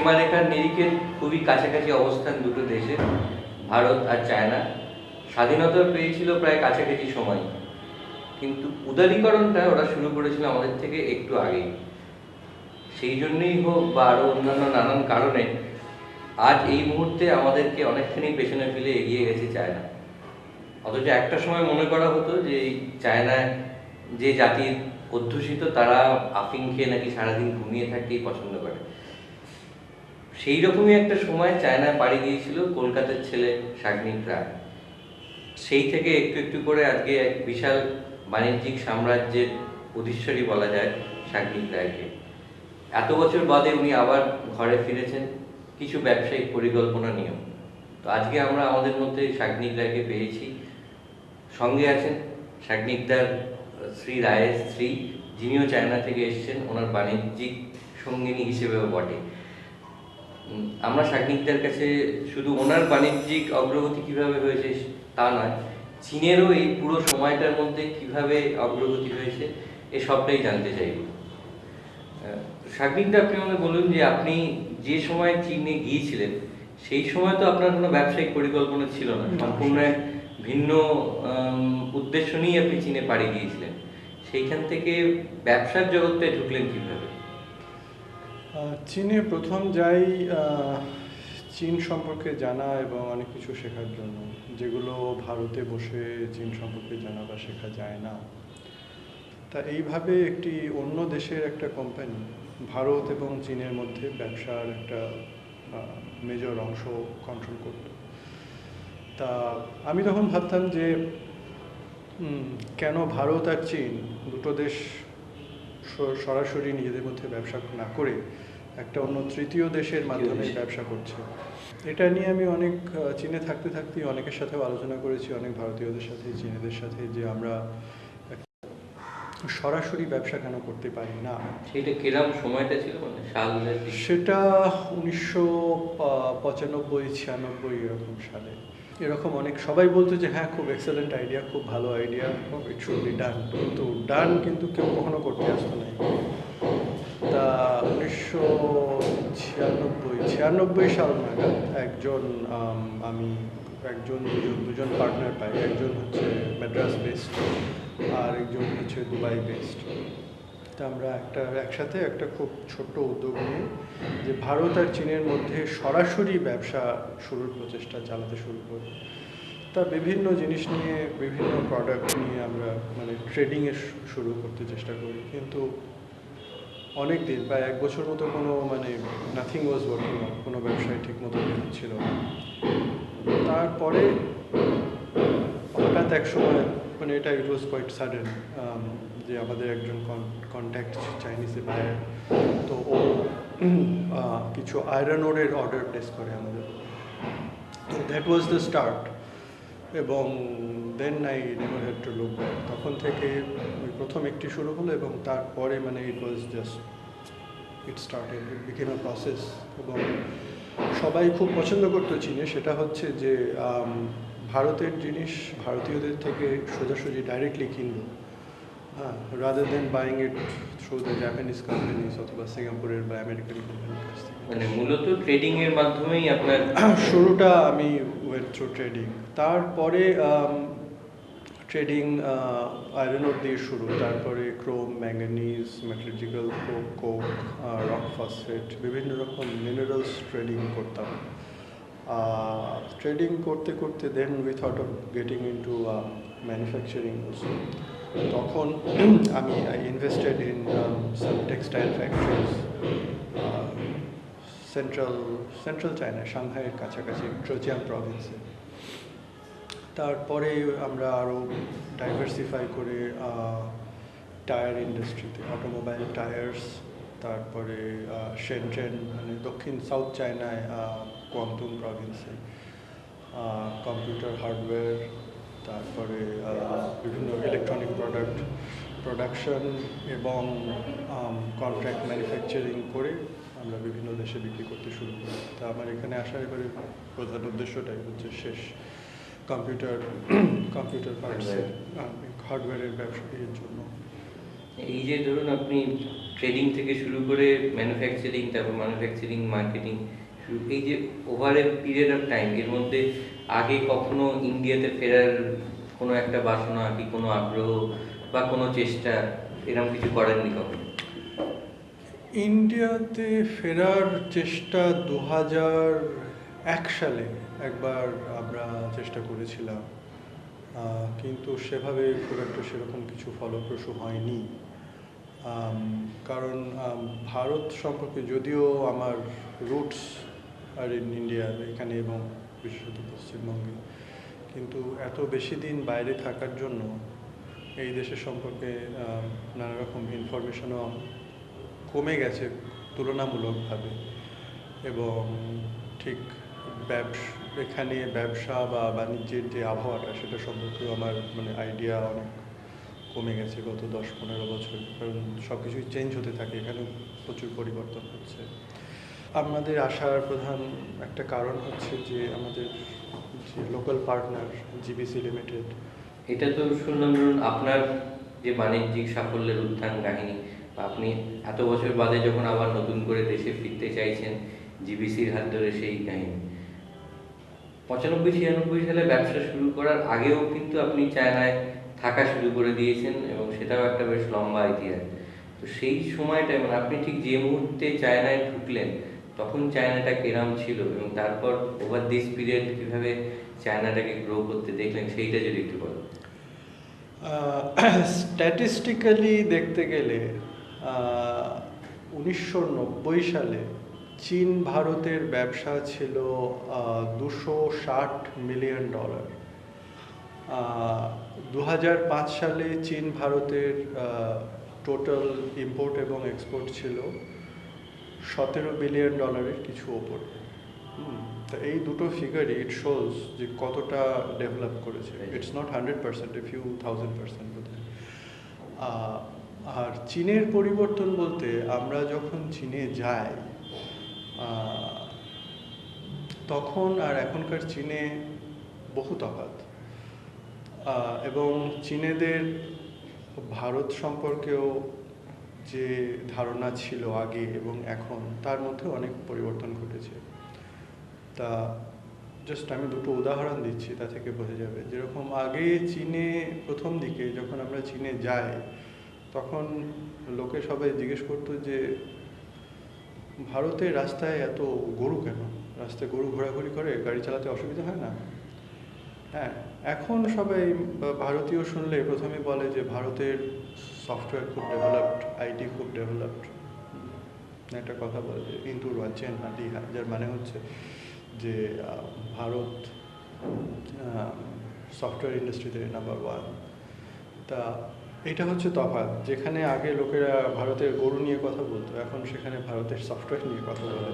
সীমারেখার নিরিখে খুবই কাছাকাছি অবস্থান দুটো দেশের, ভারত আর চায়না। স্বাধীনতা পেয়েছিল প্রায় কাছাকাছি সময়, কিন্তু উদারীকরণটা ওরা শুরু করেছিল আমাদের থেকে একটু আগেই। সেই জন্যই হোক বা আরও অন্যান্য নানান কারণে আজ এই মুহূর্তে আমাদেরকে অনেকখানি পেছনে ফেলে এগিয়ে গেছে চায়না। অথচ একটা সময় মনে করা হতো যে এই চায়নায় যে জাতির অধ্যুষিত, তারা আফিং খেয়ে নাকি সারাদিন ঘুমিয়ে থাকতেই পছন্দ করে। সেই রকমই একটা সময় চায়নায় পাড়ি দিয়েছিল কলকাতার ছেলে শাগনিক রায়। সেই থেকে একটু একটু করে আজকে এক বিশাল বাণিজ্যিক সাম্রাজ্যের অধীশ্বরী বলা যায় শাগনিক রায়কে। এত বছর বাদে উনি আবার ঘরে ফিরেছেন কিছু ব্যবসায়িক পরিকল্পনা নিয়েও। তো আজকে আমরা আমাদের মধ্যে শাগনিক রায়কে পেয়েছি। সঙ্গে আছেন শাগনিকদার শ্রী রায়ের স্ত্রী, যিনিও চায়না থেকে এসেছেন, ওনার বাণিজ্যিক সঙ্গিনী হিসেবেও বটে। আমরা শাগনিকদার কাছে শুধু ওনার বাণিজ্যিক অগ্রগতি কিভাবে হয়েছে তা নয়, চীনেরও এই পুরো সময়টার মধ্যে কিভাবে অগ্রগতি হয়েছে এ সবটাই জানতে চাইব। শাগনিকদা, আপনি আমাকে বলুন যে আপনি যে সময় চীনে গিয়েছিলেন সেই সময় তো আপনার কোনো ব্যবসায়িক পরিকল্পনা ছিল না, সম্পূর্ণ এক ভিন্ন উদ্দেশ্য নিয়ে আপনি চীনে পাড়ি দিয়েছিলেন। সেইখান থেকে ব্যবসার জগৎটায় ঢুকলেন কিভাবে? চীনে প্রথম যাই চীন সম্পর্কে জানা এবং অনেক কিছু শেখার জন্য, যেগুলো ভারতে বসে চীন সম্পর্কে জানা বা শেখা যায় না। তা এইভাবে একটি অন্য দেশের একটা কোম্পানি ভারত এবং চীনের মধ্যে ব্যবসার একটা মেজর অংশ কন্ট্রোল করত। তা আমি তখন ভাবতাম যে কেন ভারত আর চীন দুটো দেশ সরাসরি নিজেদের মধ্যে ব্যবসা না করে একটা অন্য তৃতীয় দেশের মাধ্যমে ব্যবসা করছে। এটা নিয়ে আমি অনেক চীনে থাকতে থাকতেই অনেকের সাথেও আলোচনা করেছি, অনেক ভারতীয়দের সাথে, চীনেদের সাথে, যে আমরা সরাসরি ব্যবসা কেন করতে পারি না। সেটা কিরকম সময়টা ছিল, মানে সাল? সেটা 1995-96 এরকম সালে। এরকম অনেক সবাই বলতো যে হ্যাঁ, খুব এক্সেলেন্ট আইডিয়া, খুব ভালো idea, it should be done, কিন্তু কেউ কখনো করতে আসতো না। তা 1996 সাল নাগাদ আমি দুজন পার্টনার পাই। একজন হচ্ছে ম্যাড্রাস বেসড আর একজন হচ্ছে দুবাই বেসড। তা আমরা একসাথে একটা খুব ছোট্ট উদ্যোগ নিয়ে যে ভারত আর চীনের মধ্যে সরাসরি ব্যবসা শুরুর প্রচেষ্টা চালাতে শুরু করি। তা বিভিন্ন জিনিস নিয়ে, বিভিন্ন প্রোডাক্ট নিয়ে আমরা ট্রেডিংয়ের শুরু করতে চেষ্টা করি, কিন্তু অনেক দিন, প্রায় 1 বছর মতো নাথিং ওয়াজ ওয়ার্কিং, কোনো ব্যবসায় ঠিক মতো ছিল না। তারপরে হঠাৎ এক সময় এটা ইট ওয়াজ কোয়াইট সাডেন, যে আমাদের একজন কন্ট্যাক্ট চাইনিজে বায়ার, তো ও কিছু আয়রন ওরের অর্ডার প্লেস করে আমাদের। তো দ্যাট ওয়াজ দ্য স্টার্ট, এবং then I never had to look back. তখন থেকে প্রথম একটি শুরু হলো, এবং তারপরে it was just it became a process. এবং সবাই খুব পছন্দ করতো চীনে, সেটা হচ্ছে যে ভারতের জিনিস ভারতীয়দের থেকে সোজাসুজি ডাইরেক্টলি কিনবো, rather than buying it through the Japanese companies অথবা সিঙ্গাপুরের বা আমেরিকান কোম্পানির কাছ থেকে। মূলত ট্রেডিং এর মাধ্যমেই আপনার শুরুটা। আমি ওয়েন্ট থ্রু ট্রেডিং, তারপরে ট্রেডিং আয়রন ওর দিয়ে শুরু, তারপরে chrome, manganese, metallurgical coke, rock phosphate, বিভিন্ন রকম মিনারেলস ট্রেডিং করতাম। ট্রেডিং করতে করতে then we thought of getting into manufacturing also. তখন আমি invested in some textile factories central China, সাংহাইয়ের কাছাকাছি ট্রোজিয়ান প্রভিন্সে। তারপরে আমরা আরও ডাইভার্সিফাই করে টায়ার ইন্ডাস্ট্রিতে, অটোমোবাইল টায়ার্স, তারপরে শেনচেন দক্ষিণ সাউথ চায়নায় কোয়াংতুং প্রভিন্সে কম্পিউটার হার্ডওয়্যার, তারপরে বিভিন্ন ইলেকট্রনিক প্রোডাকশন এবং কন্ট্রাক্ট ম্যানুফ্যাকচারিং করে আমরা বিভিন্ন দেশে বিক্রি করতে শুরু করি। তা আমার এখানে আসার এবারে প্রধান উদ্দেশ্যটাই হচ্ছে শেষ কম্পিউটার পার্টসের হার্ডওয়্যারের ব্যবসায়ীর জন্য। এই যে ধরুন আপনি ট্রেডিং থেকে শুরু করে ম্যানুফ্যাকচারিং, তারপর ম্যানুফ্যাকচারিং মার্কেটিং, এই যে over a period of time, এর মধ্যে আগে কখনো ইন্ডিয়াতে ফেরার কোনো একটা বাসনা কি কোনো আগ্রহ বা কোনো চেষ্টা এরকম কিছু করেননি কখনো? ইন্ডিয়াতে ফেরার চেষ্টা 2001 সালে একবার আমরা চেষ্টা করেছিলাম, কিন্তু সেভাবে খুব একটা সেরকম কিছু ফলপ্রসূ হয়নি। কারণ ভারত সম্পর্কে যদিও আমার রুটস আর ইন ইন্ডিয়া এখানে এবং বিশেষত পশ্চিমবঙ্গে, কিন্তু এত বেশি দিন বাইরে থাকার জন্য এই দেশের সম্পর্কে নানা রকম ইনফরমেশনও কমে গেছে তুলনামূলকভাবে। এবং ঠিক এখানে ব্যবসা বা বাণিজ্যের যে আবহাওয়াটা সেটা সম্পর্কেও আমার মানে আইডিয়া অনেক কমে গেছে গত 10-15 বছর। কারণ সব কিছুই চেঞ্জ হতে থাকে, এখানে প্রচুর পরিবর্তন হচ্ছে। আমাদের আসার প্রধান একটা কারণ হচ্ছে যে আমাদের যে লোকাল পার্টনার জিবিসি লিমিটেড। এটা তো শুনলাম ধরুন আপনার যে বাণিজ্যিক সাফল্যের উত্থান কাহিনী, বা আপনি এত বছর বাদে যখন আবার নতুন করে দেশে ফিরতে চাইছেন জিবিসির হাত ধরে, সেই কাহিনী 95-96 সালে ব্যবসা শুরু করার আগেও কিন্তু আপনি চায়নায় থাকা শুরু করে দিয়েছেন, এবং সেটাও একটা বেশ লম্বা ইতিহাস। তো সেই সময়টা মানে আপনি ঠিক যে মুহূর্তে চায়নায় ঢুকলেন তখন চায়নাটা কেরাম ছিল, এবং তারপর ওভার দিস পিরিয়ড কীভাবে চায়নাটাকে গ্রো করতে দেখলেন সেইটা যদি একটু বলেন। স্ট্যাটিস্টিক্যালি দেখতে গেলে 1990 সালে চীন ভারতের ব্যবসা ছিল $260 মিলিয়ন। 2005 সালে চীন ভারতের টোটাল ইম্পোর্ট এবং এক্সপোর্ট ছিল $17 বিলিয়ন কিছু ওপরে। তো এই দুটো ফিগারই ইট শোজ যে কতটা ডেভেলপ করেছে। ইটস নট 100%, এ ফিউ 1000% বোধ হয়। আর চীনের পরিবর্তন বলতে আমরা যখন চীনে যাই তখন আর এখনকার চীনে বহু তফাৎ। এবং চীনেদের ভারত সম্পর্কেও যে ধারণা ছিল আগে এবং এখন তার মধ্যে অনেক পরিবর্তন ঘটেছে। তা জাস্ট আমি দুটো উদাহরণ দিচ্ছি, তা থেকে বোঝা যাবে। যেরকম আগে চীনে প্রথম দিকে যখন আমরা চীনে যাই তখন লোকে সবাই জিজ্ঞেস করতো যে ভারতের রাস্তায় এত গরু কেন, রাস্তায় গরু ঘোরাঘুরি করে, গাড়ি চালাতে অসুবিধা হয় না? হ্যাঁ, এখন সবাই ভারতীয় শুনলে প্রথমে বলে যে ভারতের সফটওয়্যার খুব ডেভেলপড, আইটি খুব ডেভেলপড। একটা কথা বলে যে ইন্দুর রাজ্যেন হাতি হ্যাঁ, যার মানে হচ্ছে যে ভারত সফটওয়্যার ইন্ডাস্ট্রিতে নাম্বার 1। তা এটা হচ্ছে তফাৎ। যেখানে আগে লোকেরা ভারতের গরু নিয়ে কথা বলতো, এখন সেখানে ভারতের সফটওয়্যার নিয়ে কথা বলে।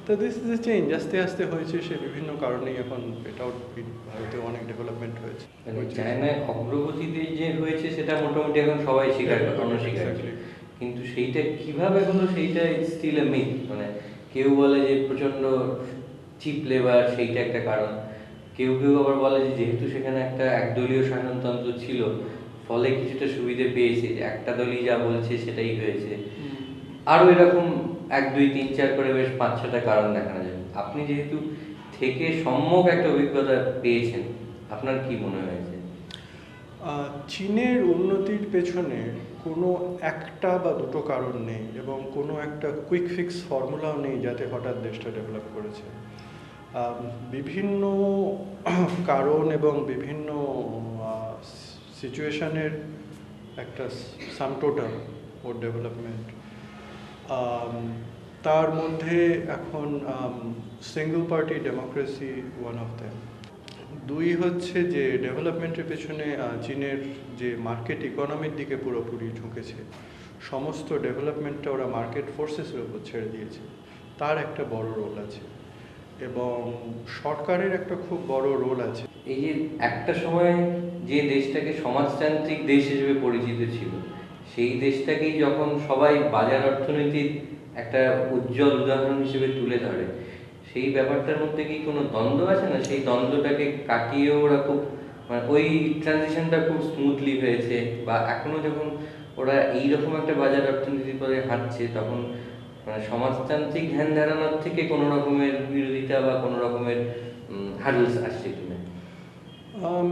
তো দিস ইজ এ চেঞ্জ, আস্তে আস্তে হয়েছে। সে বিভিন্ন কারণেই এখন এটাও ভারতে অনেক ডেভেলপমেন্ট হয়েছে। চায়নায় অগ্রগতিতে যে হয়েছে সেটা মোটামুটি এখন সবাই স্বীকার করে, অনস্বীকার। কিন্তু সেইটা কিভাবে হলো সেইটা স্টিল এ মিথ। মানে কেউ বলে যে প্রচণ্ড চিপ লেবার, সেইটা একটা কারণ। কেউ কেউ আবার বলে যে যেহেতু সেখানে একটা একদলীয় শাসনতন্ত্র ছিল ফলে কিছুটা সুবিধে পেয়েছে, যে একটা দলই যা বলছে সেটাই হয়েছে। আরও এরকম 1, 2, 3, 4 করে বেশ 5-6টা কারণ দেখানো যায়। আপনি যেহেতু থেকে সম্যক একটা অভিজ্ঞতা পেয়েছেন, আপনার কি মনে হয়েছে? চীনের উন্নতির পেছনে কোনো একটা বা দুটো কারণ নেই, এবং কোনো একটা কুইক ফিক্স ফর্মুলাও নেই যাতে হঠাৎ দেশটা ডেভেলপ করেছে। বিভিন্ন কারণ এবং বিভিন্ন সিচুয়েশনের একটা সাম টোটাল ওর ডেভেলপমেন্ট। তার মধ্যে এখন single party democracy one of them. 2 হচ্ছে যে ডেভেলপমেন্টের পেছনে চীনের যে মার্কেট ইকোনমির দিকে পুরোপুরি ঝুঁকেছে। সমস্ত ডেভেলপমেন্টটা ওরা মার্কেট ফোর্সেসের উপর ছেড়ে দিয়েছে, তার একটা বড় রোল আছে। এবং সরকারের একটা খুব বড় রোল আছে। এই যে একটা সময় যে দেশটাকে সমাজতান্ত্রিক দেশ হিসেবে পরিচিত ছিল, সেই দেশটাকেই যখন সবাই বাজার অর্থনীতির একটা উজ্জ্বল উদাহরণ হিসেবে তুলে ধরে, সেই ব্যাপারটার মধ্যে কি কোনো দ্বন্দ্ব আছে না? সেই দ্বন্দ্বটাকে কাটিয়ে ওরা খুব মানে ওই ট্রানজিশনটা খুব স্মুথলি হয়েছে, বা এখনো যখন ওরা এইরকম একটা বাজার অর্থনীতি করে হাঁটছে, তখন মানে সমাজতান্ত্রিক ধ্যান ধারণার থেকে কোনো রকমের বিরোধিতা বা কোনো রকমের হার্ডলস আসছে কিনা? আম,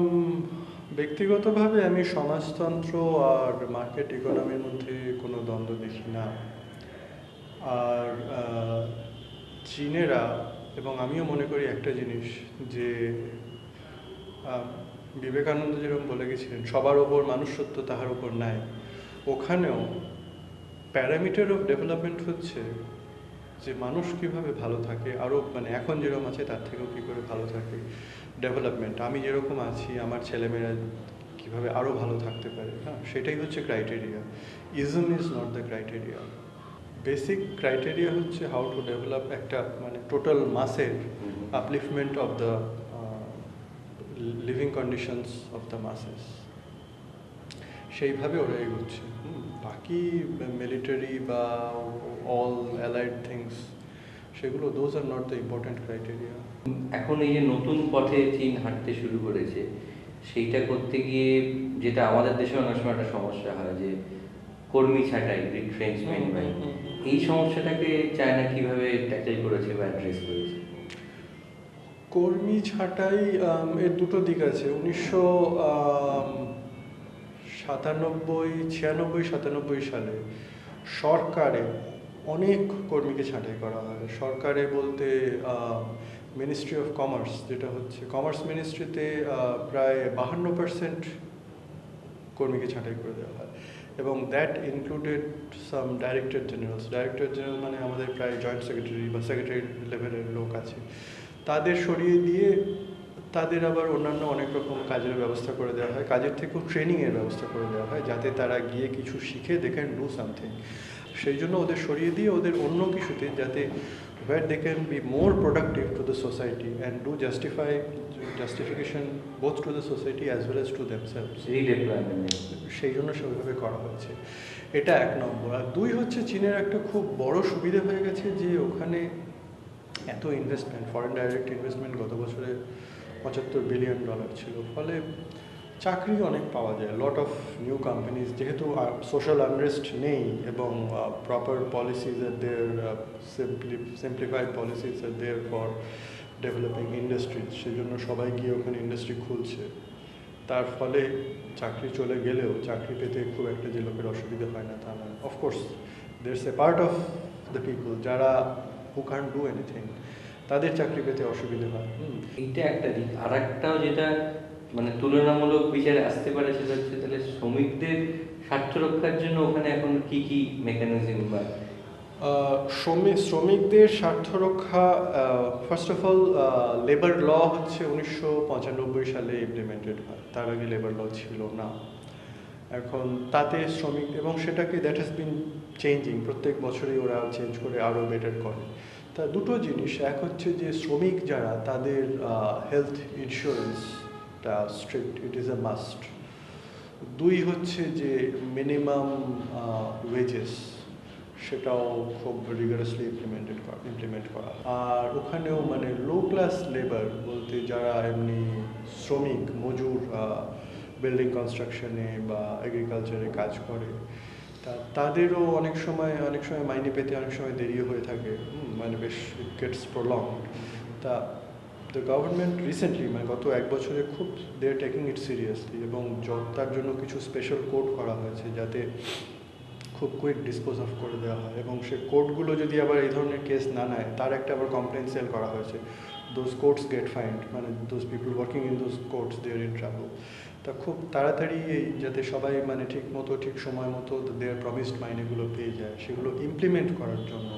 ব্যক্তিগতভাবে আমি সমাজতন্ত্র আর মার্কেট ইকোনমির মধ্যে কোনো দ্বন্দ্ব দেখি না। আর চীনেরা এবং আমিও মনে করি একটা জিনিস যে বিবেকানন্দ যেরকম বলে গেছিলেন, সবার ওপর মানুষ সত্য, তাহার ওপর নাই। ওখানেও প্যারামিটার অফ ডেভেলপমেন্ট হচ্ছে যে মানুষ কিভাবে ভালো থাকে, আরও মানে এখন যেরকম আছে তার থেকেও কী করে ভালো থাকে ডেভেলপমেন্ট। আমি যেরকম আছি, আমার ছেলেমেয়েরা কীভাবে আরও ভালো থাকতে পারে, হ্যাঁ, সেটাই হচ্ছে criteria. Ism is not the criteria. Basic criteria হচ্ছে হাউ টু ডেভেলপ একটা মানে টোটাল মাসের upliftment of the living conditions of the মাসেস, সেইভাবে ওরা এগোচ্ছে। বাকি মিলিটারি বা অল অ্যালাইড থিংস, সেগুলো those are not the important criteria. এখন এই যে নতুন পথে চীন হাঁটতে শুরু করেছে, সেইটা করতে গিয়ে যেটা আমাদের দেশে অনেক সময় একটা সমস্যা হয় যে কর্মী ছাঁটাই, রিট্রেঞ্চমেন্ট, এই সমস্যাটাকে চায়না কিভাবে ট্যাকেল করেছে বা অ্যাড্রেস করেছে? কর্মী ছাঁটাই এর দুটো দিক আছে। 1997 সালে সরকারে অনেক কর্মীকে ছাঁটাই করা হয়। সরকারে বলতে মিনিস্ট্রি অফ কমার্স, যেটা হচ্ছে কমার্স মিনিস্ট্রিতে প্রায় 52% কর্মীকে ছাঁটাই করে দেওয়া হয়, এবং that included some director generals. Director general মানে আমাদের প্রায় জয়েন্ট সেক্রেটারি বা সেক্রেটারি লেভেলের লোক আছে, তাদের সরিয়ে দিয়ে তাদের আবার অন্যান্য অনেক রকম কাজের ব্যবস্থা করে দেওয়া হয়। কাজের থেকেও ট্রেনিংয়ের ব্যবস্থা করে দেওয়া হয়, যাতে তারা গিয়ে কিছু শিখে দে ক্যান ডু সামথিং। সেই জন্য ওদের সরিয়ে দিয়ে ওদের অন্য কিছুতে, যাতে where they can be more productive to the society and do justification both to the society as well as to themselves. সেই জন্য সেভাবে করা হয়েছে। এটা এক নম্বর। আর দুই হচ্ছে, চীনের একটা খুব বড় সুবিধা হয়ে গেছে যে ওখানে এত ইনভেস্টমেন্ট, ফরেন ডাইরেক্ট ইনভেস্টমেন্ট গত বছরে $75 বিলিয়ন ছিল। ফলে চাকরি অনেক পাওয়া যায়, লট অফ নিউ কোম্পানিজ। যেহেতু সোশ্যাল আনরেস্ট নেই এবং proper policies are there, simplified policies are there for developing industries, সেই জন্য সবাই গিয়ে ওখানে ইন্ডাস্ট্রি খুলছে। তার ফলে চাকরি চলে গেলেও চাকরি পেতে খুব একটা যে লোকের অসুবিধা হয় না তা না। Of course there's a part of the people যারা হু ক্যান্ট ডু এনিথিং, তাদের চাকরি পেতে অসুবিধা হয়। এইটা একটা দিক। আর একটাও যেটা মানে তুলনামূলক বিচারে আসতে পারে, সেটা হচ্ছে তাহলে শ্রমিকদের স্বার্থ রক্ষার জন্য ওখানে এখন কি কি মেকানিজম বা শ্রমিকদের স্বার্থ রক্ষা, first of all labour law হচ্ছে 1995 সালে ইমপ্লিমেন্টেড হয়। তার আগে লেবার ল ছিল না। এখন তাতে শ্রমিক, এবং সেটাকে দ্যাট হ্যাজ বিন চেঞ্জিং, প্রত্যেক বছরই ওরা চেঞ্জ করে আরও বেটার করে। তা দুটো জিনিস, এক হচ্ছে যে শ্রমিক যারা, তাদের হেলথ ইন্স্যুরেন্সটা strict, it is a must. দুই হচ্ছে যে মিনিমাম ওয়েজেস, সেটাও খুব রিগারাসলি ইমপ্লিমেন্ট করা। আর ওখানেও মানে লো ক্লাস লেবার বলতে যারা এমনি শ্রমিক, মজুর, বিল্ডিং কনস্ট্রাকশনে বা এগ্রিকালচারে কাজ করে, তাদেরও অনেক সময় মাইনে পেতে অনেক সময় দেরিও হয়ে থাকে, মানে বেশ ইট গেটস প্রলংড। তা দ্য গভর্নমেন্ট রিসেন্টলি, মানে গত এক বছরে খুব দে আর টেকিং ইট সিরিয়াসলি, এবং তার জন্য কিছু স্পেশাল কোড করা হয়েছে যাতে খুব কুইক ডিসপোজ অফ করে দেওয়া হয়। এবং সে কোর্টগুলো যদি আবার এই ধরনের কেস না নেয়, তার একটা আবার কমপ্লেন সেল করা হয়েছে। দোজ কোর্টস গেট ফাইন্ড, মানে those people working in those courts they are in trouble. তা খুব তাড়াতাড়ি যাতে সবাই মানে ঠিক মতো, ঠিক সময় মতো দেয়ার প্রমিসড মাইনেগুলো পেয়ে যায়, সেগুলো ইমপ্লিমেন্ট করার জন্য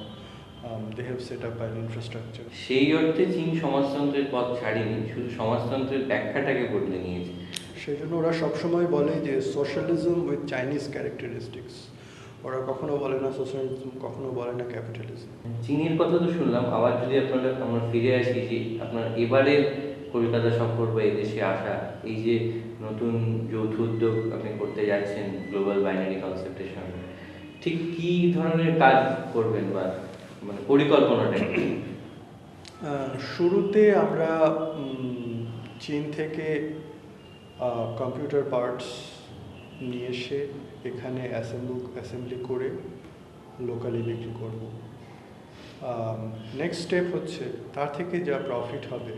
they have set up an infrastructure. সেই অর্থে চীন সমাজতন্ত্রের পথ ছাড়েনি, শুধু সমাজতন্ত্রের ব্যাখ্যাটাকে বদলে নিয়েছে। সেই জন্য ওরা সবসময় বলে যে সোশ্যালিজম উইথ চাইনিজ ক্যারেক্টারিস্টিক্স। ওরা কখনো বলে না সোশ্যালিজম, কখনো বলে না ক্যাপিটালিজম। চীনের কথা তো শুনলাম, আবার যদি আমরা ফিরে আসি যে আপনার এবারের কলকাতা সফর বা এদেশে আসা, এই যে নতুন যৌথ উদ্যোগ আপনি করতে যাচ্ছেন গ্লোবাল বাইনারি কনসেপ্টের সঙ্গে, ঠিক কী ধরনের কাজ করবেন বা মানে পরিকল্পনাটা কি? শুরুতে আমরা চীন থেকে কম্পিউটার পার্টস নিয়ে এসে এখানে অ্যাসেম্বলি করে লোকালি বিক্রি করব। নেক্সট স্টেপ হচ্ছে তার থেকে যা প্রফিট হবে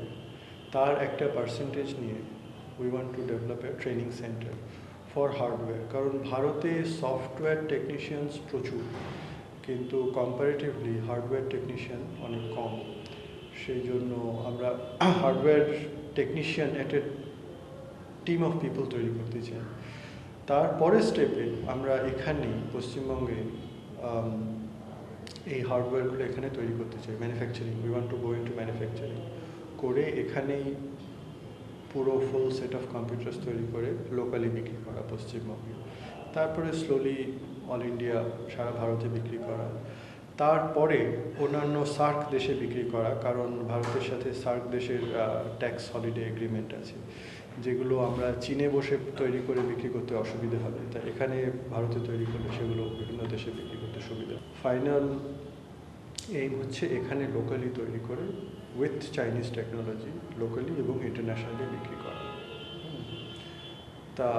তার একটা পার্সেন্টেজ নিয়ে we want to develop a training centre for hardware, কারণ ভারতে সফটওয়্যার টেকনিশিয়ানস প্রচুর, কিন্তু কম্পারেটিভলি হার্ডওয়্যার টেকনিশিয়ান অনেক কম। সেই জন্য আমরা হার্ডওয়্যার টেকনিশিয়ান একটা টিম অফ পিপল তৈরি করতে চাই। তারপরের স্টেপে আমরা এখানেই পশ্চিমবঙ্গে এই হার্ডওয়্যারগুলো এখানে তৈরি করতে চাই, manufacturing, we want to go into manufacturing করে এখানেই পুরো ফুল সেট অফ কম্পিউটার্স তৈরি করে লোকালি বিক্রি করা পশ্চিমবঙ্গে, তারপরে স্লোলি অল ইন্ডিয়া সারা ভারতে বিক্রি করা, তারপরে অন্যান্য সার্ক দেশে বিক্রি করা, কারণ ভারতের সাথে সার্ক দেশের ট্যাক্স হলিডে এগ্রিমেন্ট আছে, যেগুলো আমরা চীনে বসে তৈরি করে বিক্রি করতে অসুবিধা হবে, তাই এখানে ভারতে তৈরি করলে সেগুলো বিভিন্ন দেশে বিক্রি করতে সুবিধা। ফাইনাল এইম হচ্ছে এখানে লোকালি তৈরি করে উইথ চাইনিজ টেকনোলজি লোকালি এবং ইন্টারন্যাশনালি বিক্রি করা। তা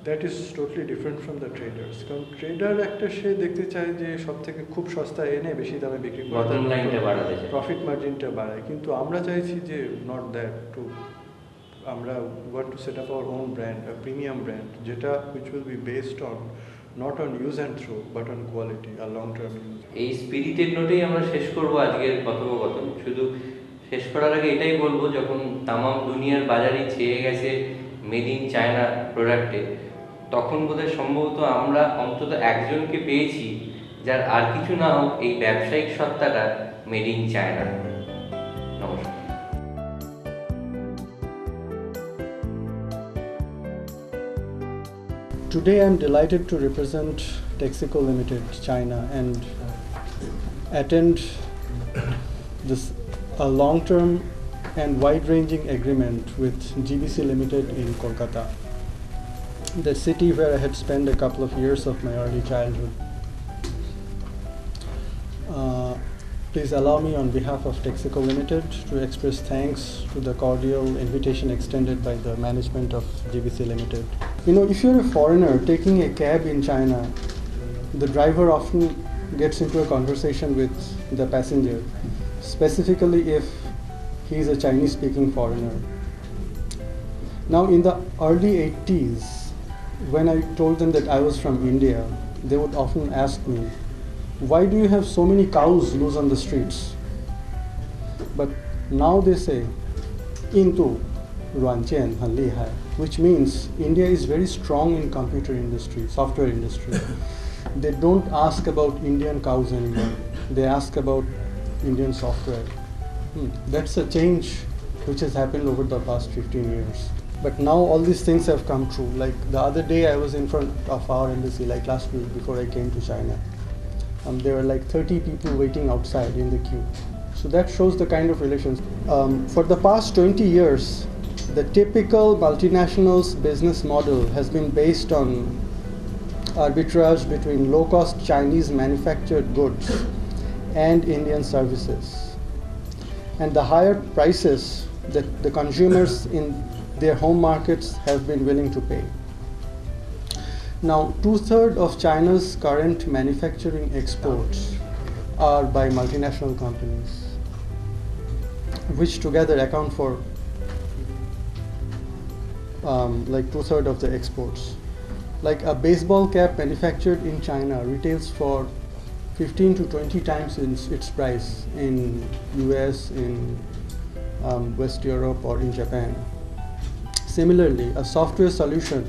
that is totally different from the traders, কারণ ট্রেডার একটা সে দেখতে চায় যে সব থেকে খুব সস্তায় এনে বেশি দামে বিক্রি করে প্রফিট মার্জিনটা বাড়ায়, কিন্তু আমরা চাইছি যে নট দ্যাট টু, আমরা want to set up our own brand, premium brand, যেটা which will be based on not on use and throw but on quality আর লং টার্ম ইউজ। এই স্পিরিটেড নোটেই আমরা শেষ করব আজকের কথোপকথন। শুধু শেষ করার আগে এটাই বলবো, যখন তামাম দুনিয়ার বাজারই ছেয়ে গেছে মেড ইন চায়না প্রোডাক্টে, তখন বোধহয় সম্ভবত আমরা অন্তত একজনকে পেয়েছি যার আর কিছু না হোক এই ব্যবসায়িক সত্তাটা মেড ইন চায়না। নমস্কার। Today I am delighted to represent TXYCO Ltd, China, and attend this a long-term and wide-ranging agreement with GBC Ltd in Kolkata, the city where I had spent a couple of years of my early childhood. Please allow me on behalf of TXYCO Ltd to express thanks to the cordial invitation extended by the management of GBC Ltd. You know, if you're a foreigner taking a cab in China, the driver often gets into a conversation with the passenger, specifically if he is a Chinese-speaking foreigner. Now, in the early 80s, when I told them that I was from India, they would often ask me, why do you have so many cows loose on the streets? But now they say, Intu Ruanjian Han Li Hai, which means India is very strong in computer industry, software industry. They don't ask about Indian cows anymore. They ask about Indian software. That's a change which has happened over the past 15 years. But now all these things have come true. Like the other day I was in front of our embassy, like last week before I came to China. There were like 30 people waiting outside in the queue. So that shows the kind of relations. For the past 20 years, the typical multinationals business model has been based on arbitrage between low-cost Chinese manufactured goods and Indian services, and the higher prices that the consumers in their home markets have been willing to pay. Now, 2/3 of China's current manufacturing exports are by multinational companies, which together account for like 2/3 of the exports. Like a baseball cap manufactured in China retails for 15 to 20 times its price in US, in West Europe or in Japan. Similarly, a software solution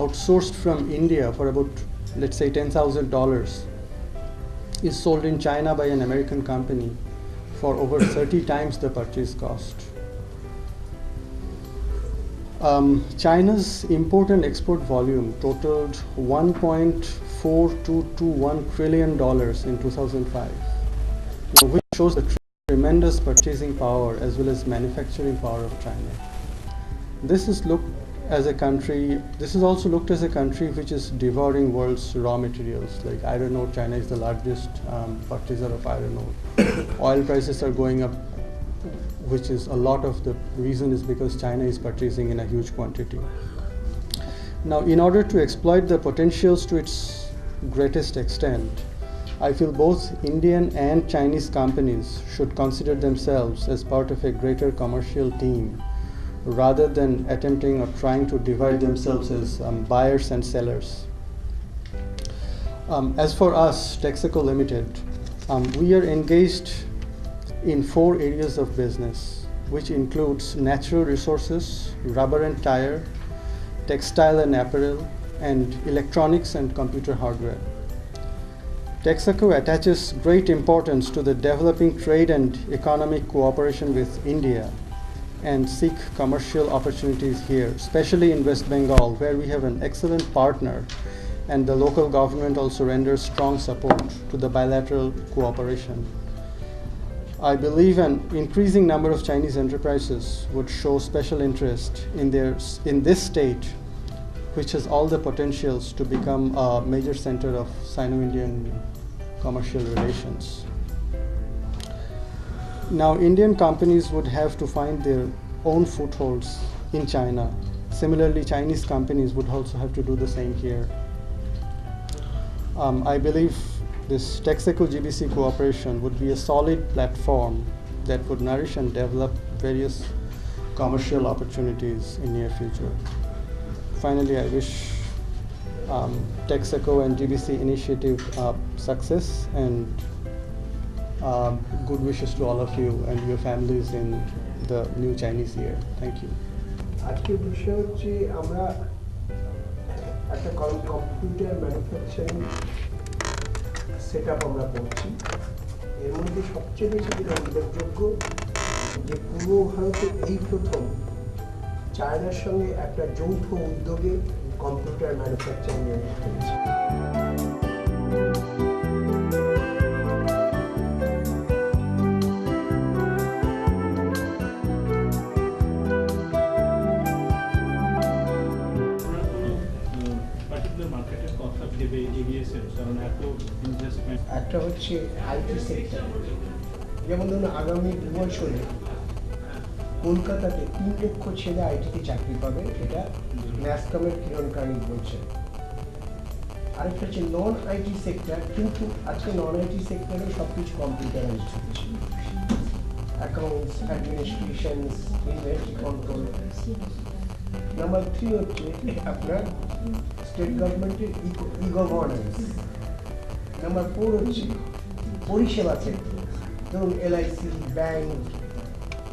outsourced from India for about, let's say, $10,000 is sold in China by an American company for over 30 times the purchase cost. China's import and export volume totaled $1.4221 trillion in 2005, which shows the tremendous purchasing power as well as manufacturing power of China. This is also looked as a country which is devouring world's raw materials. Like iron ore, China is the largest purchaser of iron ore. Oil prices are going up, which is a lot of the reason is because China is purchasing in a huge quantity. Now, in order to exploit the potentials to its greatest extent, I feel both Indian and Chinese companies should consider themselves as part of a greater commercial team rather than attempting or trying to divide themselves as buyers and sellers. As for us, TXYCO Ltd, we are engaged in 4 areas of business, which includes natural resources, rubber and tire, textile and apparel, and electronics and computer hardware. TXYCO attaches great importance to the developing trade and economic cooperation with India and seek commercial opportunities here, especially in West Bengal, where we have an excellent partner, and the local government also renders strong support to the bilateral cooperation. I believe an increasing number of Chinese enterprises would show special interest in this state, which has all the potentials to become a major center of Sino-Indian commercial relations. Now, Indian companies would have to find their own footholds in China. Similarly, Chinese companies would also have to do the same here. I believe this TXYCO GBC cooperation would be a solid platform that would nourish and develop various commercial opportunities in near future. Finally, I wish TXYCO and GBC initiative success and good wishes to all of you and your families in the new Chinese year. Thank you. আজকের বিষয় হচ্ছে আমরা একটা computer manufacturing setup আমরা করছি। এর মধ্যে সবচেয়ে বেশি যেটা উল্লেখযোগ্য যে পুরো ভারতে এই প্রথম চায়নার সঙ্গে একটা যৌথ উদ্যোগে কম্পিউটার ম্যানুফ্যাকচারিং হচ্ছে। একটা হচ্ছে আইটি সেক্টর, যেমন ধরুন আগামী 2 বছরে কলকাতাতে 3 লক্ষ ছেলে আইটিতে চাকরি পাবে, এটা ন্যাসকমের কিরণ কার্নিক বলছে। আরেকটা হচ্ছে নন আইটি সেক্টর, কিন্তু আজকে নন আইটি সেক্টরে সব কিছু কম্পিউটারাইজড হচ্ছে, accounts, administration, inventory control. Number 3 হচ্ছে আপনার স্টেট গভর্নমেন্টের ই গভর্নেন্স। নাম্বার 4 হচ্ছে পরিষেবা সেক্টর, ধরুন এলআইসি, ব্যাংক,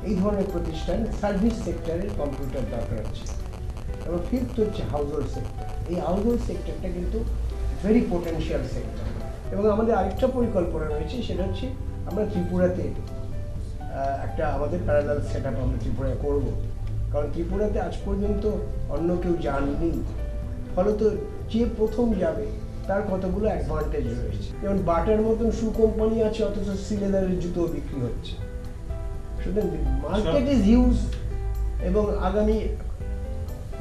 এই ধরনের প্রতিষ্ঠান সার্ভিস সেক্টরে কম্পিউটার দরকার হচ্ছে। এবং 5th হচ্ছে হাউসহোল্ড সেক্টর। এই হাউসহোল্ড সেক্টরটা কিন্তু ভেরি পোটেনশিয়াল সেক্টর। এবং আমাদের আরেকটা পরিকল্পনা রয়েছে, সেটা হচ্ছে আমরা ত্রিপুরাতে একটা আমাদের প্যারালাল সেটআপ আমরা ত্রিপুরায় করব, কারণ ত্রিপুরাতে আজ পর্যন্ত অন্য কেউ যাননি। ফলত যে প্রথম যাবে তার কতগুলো অ্যাডভান্টেজ রয়েছে, যেমন বাটার মতন শু কোম্পানি আছে, অথচ সিলেদারের জুতো বিক্রি হচ্ছে। সুতরাং মার্কেট ইজ হিউজ। এবং আগামী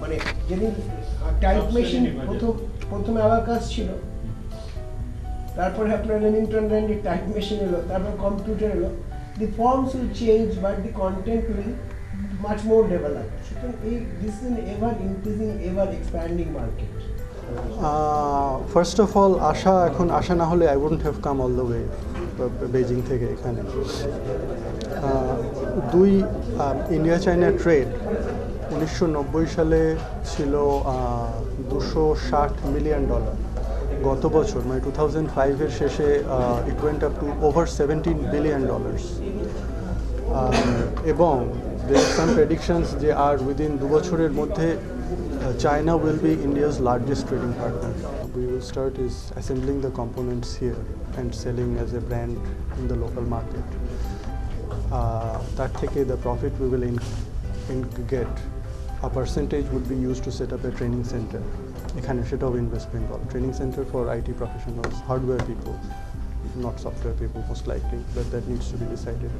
মানে যেদিন টাইপ মেশিন প্রথমে অ্যাবাকাস ছিল, তারপরে আপনার রেমিংটন ব্র্যান্ডের টাইপ মেশিন এলো, তারপর কম্পিউটার এলো। The forms will change but the content will much more developed. This is an ever increasing, ever expanding market. First of all, Asha na hole I wouldn't have come all the way Beijing থেকে এখানে। India China trade 1990 সালে ছিল $260 million. গত বছর মানে 2005 এর শেষে it went up to over $17 billion. এবং there are some predictions যে আর within 2 বছরের মধ্যে China will be India's largest trading partner. We will start is assembling the components here and selling as a brand in the local market. That থেকে the profit we will get, a percentage would be used to set up a training center. এখানে সেটাও in West Bengal. Training center for IT professionals, hardware people, not software people most likely, but that needs to be decided.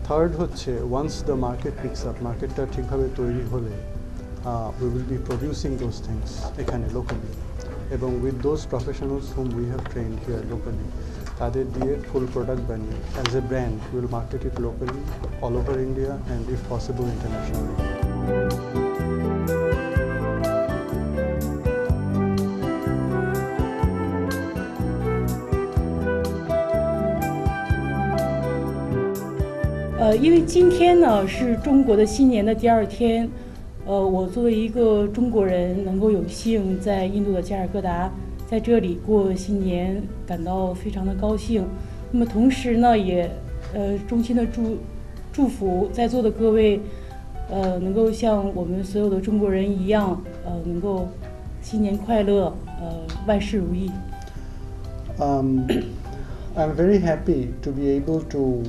Third হচ্ছে once the market picks up, মার্কেটটা ঠিকভাবে তৈরি হলে we will be producing those things এখানে locally, এবং with those professionals whom we have trained here locally, তাদের দিয়ে full product বানিয়ে as a brand we will market it locally all over India and if possible internationally. 因为今天呢是中国的新年的第2天，我作为一个中国人，能够有幸在印度的加尔各答在这里过新年，感到非常的高兴。那么同时呢，也衷心的祝福在座的各位，能够像我们所有的中国人一样，能够新年快乐，万事如意。I'm very happy to be able to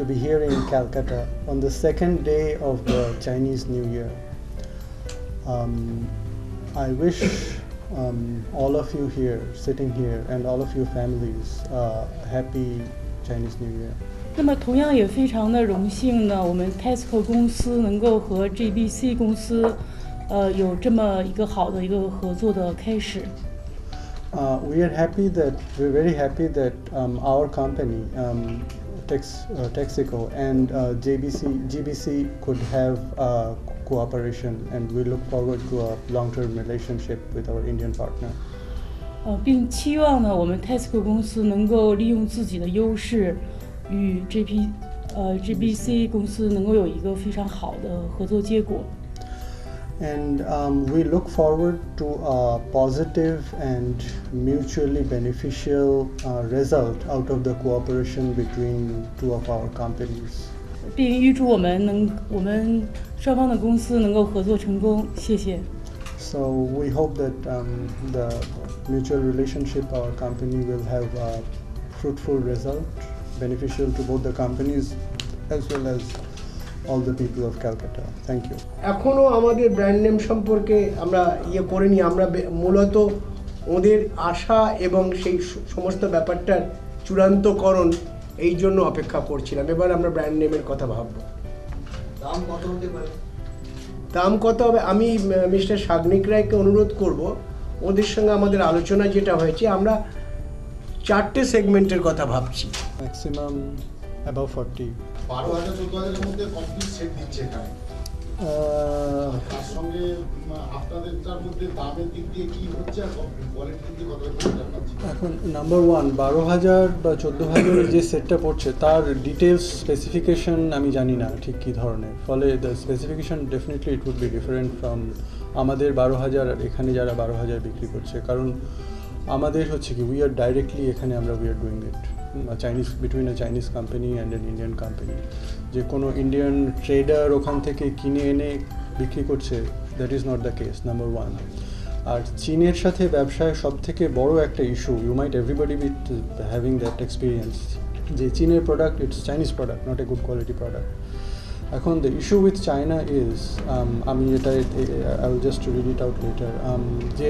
be here in Calcutta on the second day of the Chinese New Year. I wish all of you here, sitting here, and all of your families, happy Chinese New Year. 那么同样也非常的荣幸呢，我们 TXYCO 公司能够和 GBC 公司，有这么一个好的一个合作的开始。We're very happy that our company, TXYCO and GBC could have cooperation, and we look forward to a long-term relationship with our Indian partner. 并期望呢，我们 TXYCO 公司能够利用自己的优势，与 GBC 公司能够有一个非常好的合作结果。And we look forward to a positive and mutually beneficial result out of the cooperation between two of our companies. 并预祝我们双方的公司能够合作成功。谢谢。So we hope that the mutual relationship our company will have a fruitful result, beneficial to both the companies as well as all the people of Calcutta. Thank you. এখনো আমাদের brand name সম্পর্কে আমরা করিনি, আমরা মূলত ওদের আশা এবং সেই সমস্ত ব্যাপারটার চূড়ান্তকরণ এই জন্য অপেক্ষা করছিলাম। এবার আমরা ব্র্যান্ড নেমের কথা ভাববো। দাম কত হতে পারে? দাম কত হবে আমি মিস্টার সাগনিক রায়কে অনুরোধ করব, ওদের সঙ্গে আমাদের আলোচনা যেটা হয়েছে, আমরা 4টে সেগমেন্টের কথা ভাবছি। Maximum above 40. 12,000-14,000 এর মধ্যে কমপ্লিট সেট দিচ্ছে এখানে। তার সঙ্গে আপনাদের তার মধ্যে দামের দিক দিয়ে কি হচ্ছে আর কোয়ালিটির দিক দিয়ে কতটা জানতে চাচ্ছি। এখন নাম্বার 1 12,000 বা 14,000 যে সেটটা পড়ছে তার ডিটেলস স্পেসিফিকেশন আমি জানি না ঠিক কী ধরনের, ফলে the specification definitely it would be different from আমাদের 12,000 আর এখানে যারা 12,000 বিক্রি করছে। কারণ আমাদের হচ্ছে কি, উই আর ডাইরেক্টলি এখানে আমরা we are doing it between a Chinese company and an Indian company. যে কোনো ইন্ডিয়ান ট্রেডার ওখান থেকে কিনে এনে বিক্রি করছে, that is not the case, number 1। আর চীনের সাথে ব্যবসায় সবথেকে বড় একটা issue, you might everybody with having that experience, যে চীনের product it's Chinese product, not a good quality product. এখন the issue with China is, আমি এটা I will just read it out letter, যে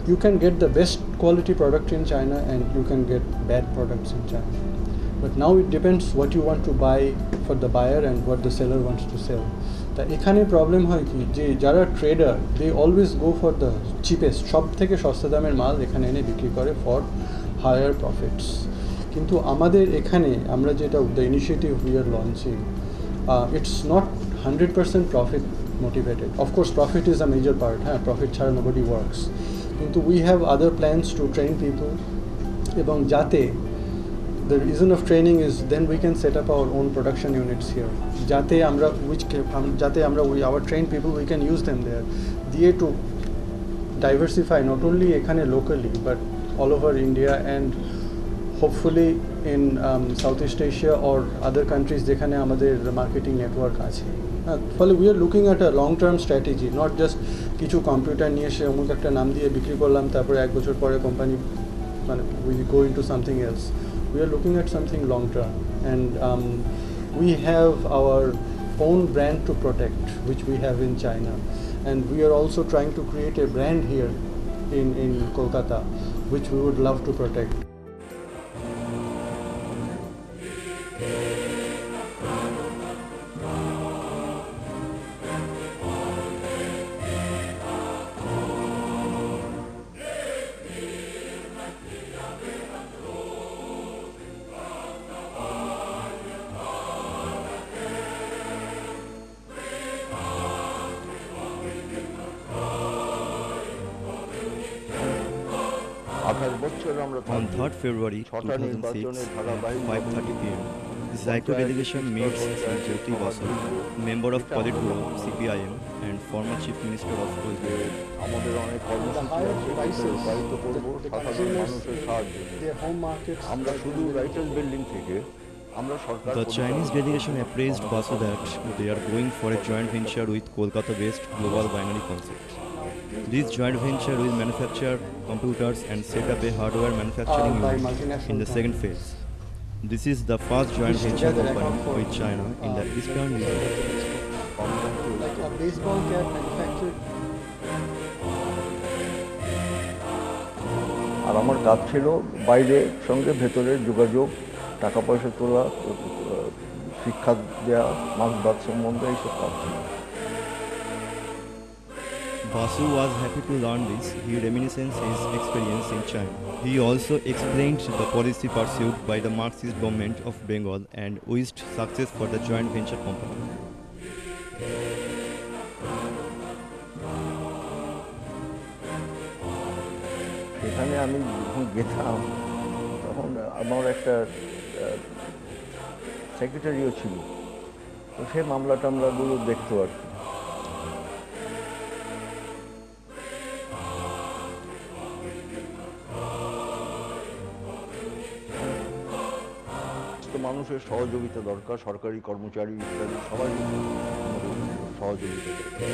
you can get the best quality product in China and you can get bad products in China. But now it depends what you want to buy for the buyer and what the seller wants to sell. তা এখানে problem হয় কি, যে যারা trader they always go for the cheapest, সব থেকে সস্তা দামের মাল এখানে এনে বিক্রি করে ফর হায়ার প্রফিটস। কিন্তু আমাদের এখানে আমরা যেটা the initiative we are launching, it's not 100% profit motivated. Of course profit is a major part, profit ছাড়া nobody works, কিন্তু we have other plans to train people, এবং যাতে the reason of training is then we can set up our own production units here, যাতে আমরা our trained people we can use them there, দিয়ে to diversify not only এখানে locally but all over India and hopefully in Southeast Asia or other countries যেখানে আমাদের marketing network আছে। ফলে we are looking at a long term strategy, not just কিছু computer নিয়ে এসে অমুক একটা নাম দিয়ে বিক্রি করলাম, তারপরে 1 বছর পরে কোম্পানি মানে we go into something else. We are looking at something long term, and we have our own brand to protect, which we have in China, and we are also trying to create a brand here in Kolkata, which we would love to protect. On 3rd February 2006, 5:30 p.m., TXYCO delegation meets Jyoti Basu, member of Politburo, CPIM, and former Chief Minister of West Bengal. আমাদের অনেক কর্মসূচি আছে, সেটা রূপায়িত করবো সাধারণ মানুষের সাহায্যে। আমরা শুধু রাইটার্স বিল্ডিং থেকে আমরা সরকার। The Chinese delegation appraised Basu that they are going for a joint venture with Kolkata-based Global Binary Concept. This joint venture will manufacture computers and set up a hardware manufacturing unit in the second phase. This is the first joint venture company with China in the Eastern Europe. Like a baseball cap manufactured. আর আমার কাজ ছিল বাইরের সঙ্গে ভেতরের যোগাযোগ, টাকা পয়সা তোলা, শিক্ষা দেওয়া, মাছবাদ সম্বন্ধে এইসব কাজ ছিল। Basu was happy to learn this. He reminisced his experience in China. He also explained the policy pursued by the Marxist government of Bengal and wished success for the joint venture company. সেখানে আমি যখন গেতাম তখন আমার একটা সেক্রেটারিও ছিল, তো সে মামলা টামলাগুলো দেখতো আর কি। মানুষের সহযোগিতা দরকার, সরকারি কর্মচারী ইত্যাদি সবারই সহযোগিতা দরকার।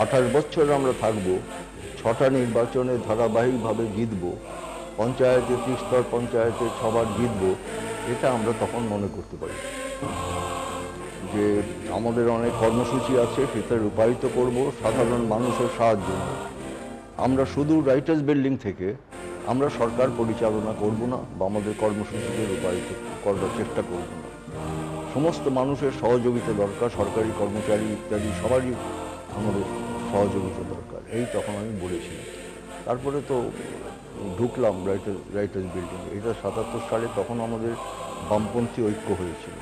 28 বছর আমরা থাকবো, 6টা নির্বাচনে ধারাবাহিকভাবে জিতবো, পঞ্চায়েতে 30স্তর পঞ্চায়েতে 6বার জিতবো, এটা আমরা তখন মনে করতে পারি যে আমাদের অনেক কর্মসূচি আছে, সেটা রূপায়িত করব সাধারণ মানুষের সাহায্য। আমরা শুধু রাইটার্স বিল্ডিং থেকে আমরা সরকার পরিচালনা করব না বা আমাদের কর্মসূচিকে রূপায়িত করার চেষ্টা করব না। সমস্ত মানুষের সহযোগিতা দরকার, সরকারি কর্মচারী ইত্যাদি সবারই আমাদের সহযোগিতা দরকার, এই তখন আমি বলেছিলাম। তারপরে তো ঢুকলাম রাইটার্স বিল্ডিং, এটা 77 সালে, তখন আমাদের বামপন্থী ঐক্য হয়েছিল।